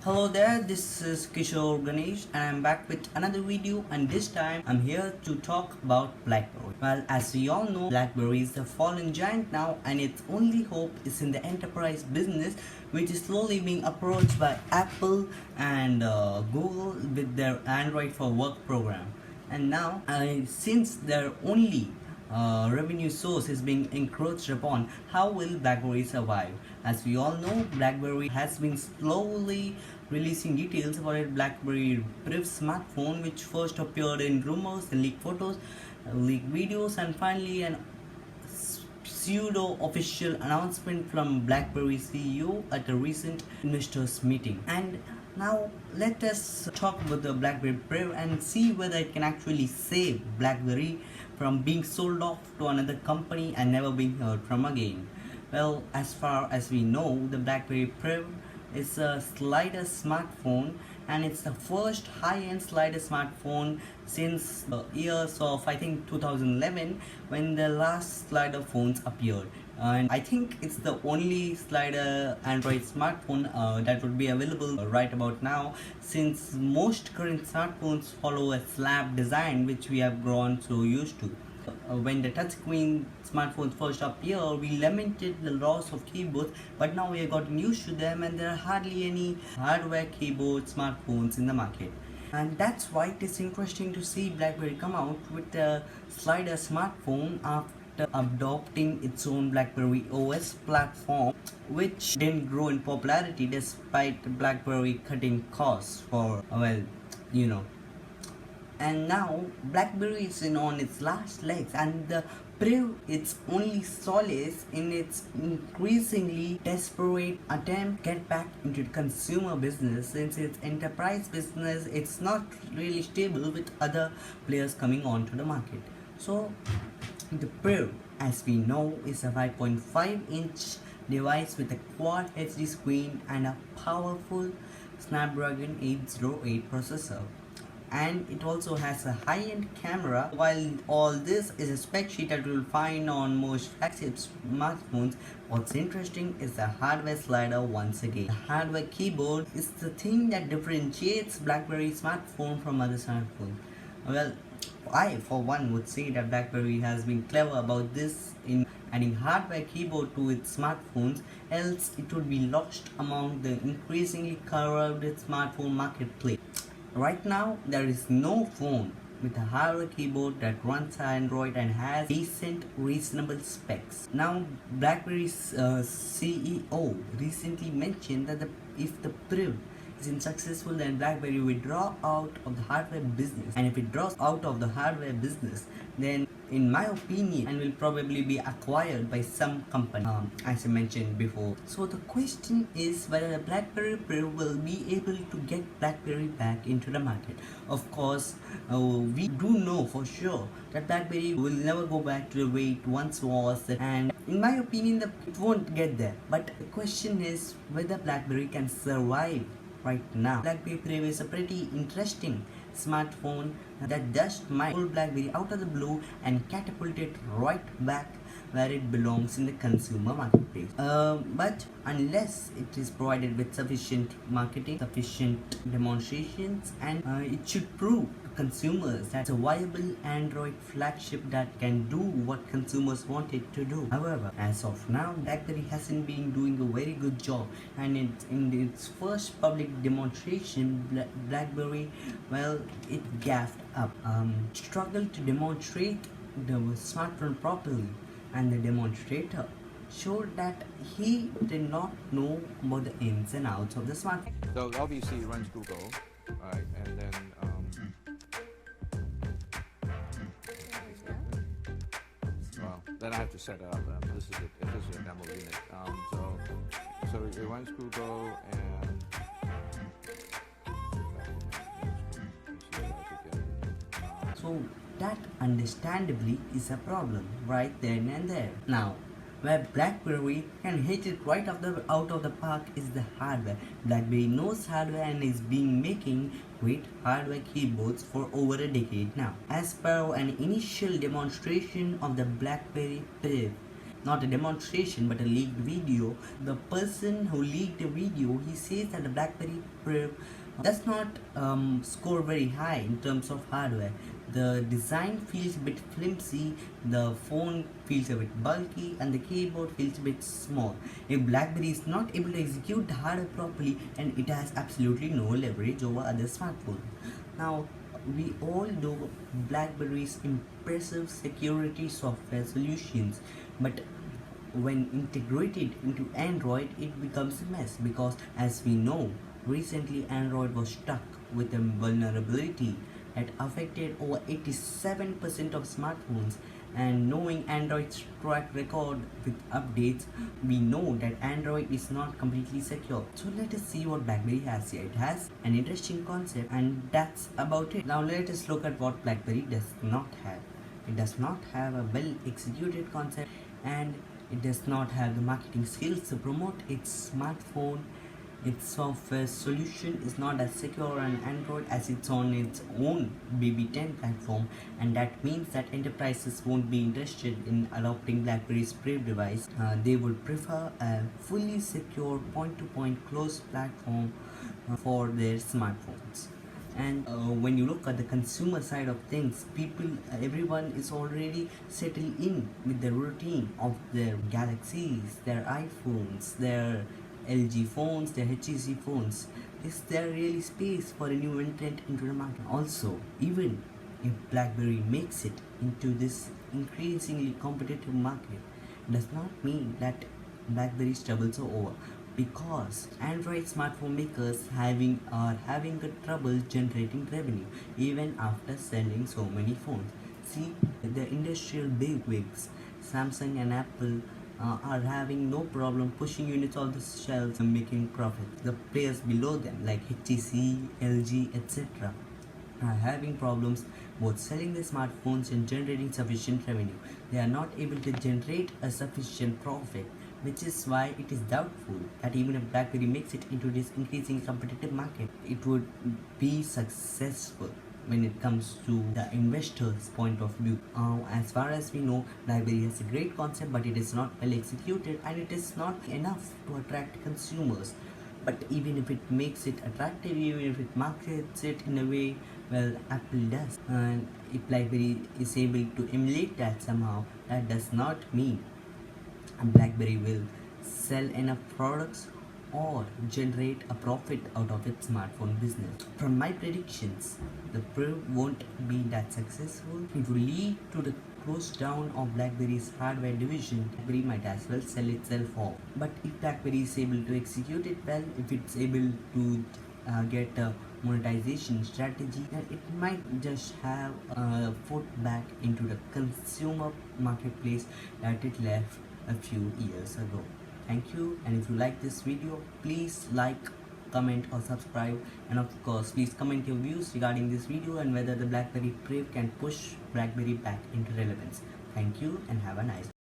Hello there, this is Kishore Ganesh and I'm back with another video, and this time I'm here to talk about BlackBerry. Well, as we all know, BlackBerry is the fallen giant now, and its only hope is in the enterprise business, which is slowly being approached by Apple and Google with their Android for Work program. And now, since their only revenue source is being encroached upon, how will BlackBerry survive? As we all know, BlackBerry has been slowly releasing details about its BlackBerry Priv smartphone, which first appeared in rumors and leaked photos, leaked videos, and finally an pseudo official announcement from BlackBerry CEO at a recent investors meeting. And now let us talk about the BlackBerry Priv and see whether it can actually save BlackBerry from being sold off to another company and never being heard from again. Well, as far as we know, the BlackBerry Priv is a slider smartphone, and it's the first high-end slider smartphone since the years of, I think, 2011, when the last slider phones appeared. And I think it's the only slider Android smartphone that would be available right about now, since most current smartphones follow a slab design, which we have grown so used to. When the touchscreen smartphones first appeared, we lamented the loss of keyboards, but now we have gotten used to them, and there are hardly any hardware keyboard smartphones in the market. And that's why it is interesting to see BlackBerry come out with a slider smartphone after adopting its own BlackBerry OS platform, which didn't grow in popularity despite BlackBerry cutting costs for, well, you know. And now BlackBerry is on its last legs, and the Priv its only solace in its increasingly desperate attempt to get back into the consumer business, since its enterprise business it's not really stable with other players coming onto the market. So the Priv, as we know, is a 5.5-inch device with a quad HD screen and a powerful Snapdragon 808 processor, and it also has a high-end camera. While all this is a spec sheet that you will find on most flagship smartphones, what's interesting is the hardware slider once again. The hardware keyboard is the thing that differentiates BlackBerry smartphone from other smartphones. Well, I for one would say that BlackBerry has been clever about this in adding hardware keyboard to its smartphones, else it would be lost among the increasingly crowded smartphone marketplace. Right now, there is no phone with a hardware keyboard that runs Android and has decent, reasonable specs. Now, BlackBerry's CEO recently mentioned that if the Priv isn't successful, then BlackBerry will draw out of the hardware business. And if it draws out of the hardware business, then in my opinion, and will probably be acquired by some company, as I mentioned before. So the question is whether the BlackBerry Priv will be able to get BlackBerry back into the market. Of course, we do know for sure that BlackBerry will never go back to the way it once was, and in my opinion, it won't get there. But the question is whether BlackBerry can survive right now. BlackBerry Priv is a pretty interesting smartphone that just might pull BlackBerry out of the blue and catapult it right back where it belongs in the consumer marketplace. But unless it is provided with sufficient marketing, sufficient demonstrations, and it should prove to consumers that it's a viable Android flagship that can do what consumers want it to do. However, as of now, BlackBerry hasn't been doing a very good job, and in its first public demonstration, BlackBerry, well, it gaffed up, struggled to demonstrate the smartphone properly, and the demonstrator showed that he did not know about the ins and outs of the smartphone. So obviously it runs Google, right? And then well, then I have to set it up. This is a demo unit. So it runs Google and so that understandably is a problem right then and there. Now, where BlackBerry can hit it right out of the park is the hardware. BlackBerry knows hardware and is been making great hardware keyboards for over a decade now. As per an initial demonstration of the BlackBerry Priv, not a demonstration but a leaked video. The person who leaked the video, he says that the BlackBerry Priv does not score very high in terms of hardware. The design feels a bit flimsy, the phone feels a bit bulky, and the keyboard feels a bit small. If BlackBerry is not able to execute the hardware properly, and it has absolutely no leverage over other smartphones. Now, we all know BlackBerry's impressive security software solutions, but when integrated into Android, it becomes a mess because, as we know, recently Android was stuck with a vulnerability that affected over 87% of smartphones. And knowing Android's track record with updates, we know that Android is not completely secure. So let us see what BlackBerry has here. It has an interesting concept, and that's about it. Now let us look at what BlackBerry does not have. It does not have a well executed concept, and it does not have the marketing skills to promote its smartphone. Its software solution is not as secure on Android as it's on its own BB10 platform, and that means that enterprises won't be interested in adopting BlackBerry's Brave device. They would prefer a fully secure point-to-point closed platform for their smartphones. And when you look at the consumer side of things, everyone is already settled in with the routine of their Galaxies, their iPhones, their LG phones, their HTC phones. Is there really space for a new entrant into the market? Also, even if BlackBerry makes it into this increasingly competitive market, does not mean that BlackBerry's troubles are over, because Android smartphone makers are having a trouble generating revenue even after selling so many phones. See, the industrial bigwigs, Samsung and Apple, are having no problem pushing units off the shelves and making profit. The players below them, like HTC, LG, etc., are having problems both selling their smartphones and generating sufficient revenue. They are not able to generate a sufficient profit, which is why it is doubtful that even if BlackBerry makes it into this increasingly competitive market, it would be successful when it comes to the investor's point of view. As far as we know, BlackBerry has a great concept, but it is not well executed, and it is not enough to attract consumers. But even if it makes it attractive, even if it markets it in a way, well, Apple does, and if BlackBerry is able to emulate that somehow, that does not mean BlackBerry will sell enough products or generate a profit out of its smartphone business. From my predictions, the Priv won't be that successful. It will lead to the close down of BlackBerry's hardware division. BlackBerry might as well sell itself off. But if BlackBerry is able to execute it well, if it's able to get a monetization strategy, then it might just have a foot back into the consumer marketplace that it left a few years ago. Thank you, and if you like this video, please like, comment or subscribe, and of course please comment your views regarding this video and whether the BlackBerry Priv can push BlackBerry back into relevance. Thank you and have a nice day.